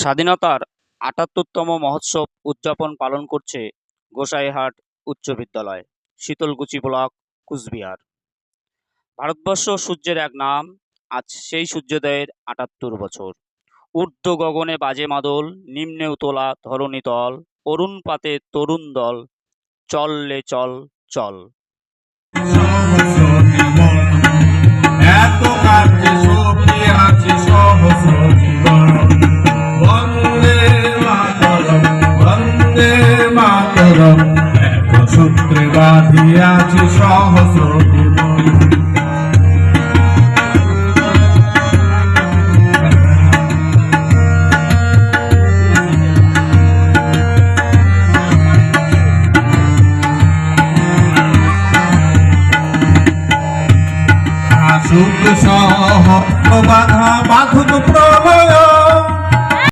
স্বাধীনতার ৭৮তম মহোৎসব উদযাপন পালন করছে গোসাইহাট উচ্চ বিদ্যালয়, শীতলকুচি ব্লক, কুচবিহার। ভারতবর্ষ সূর্যের এক নাম, আজ সেই সূর্যোদয়ের ৭৮ বছর। ঊর্ধ্ব গগনে বাজে মাদল, নিম্নে উতলা ধরণী তল, অরুণ পাতে তরুণ দল, চল রে চল চল। এত কাছে সখী আছে সহস্র জীবন, বন্দে মাতরম বন্দে মাতরম, এত সূত্রে বাঁধিয়াছে সহস্র জীবন। সুখ সহ বাধা বাধুক প্রভু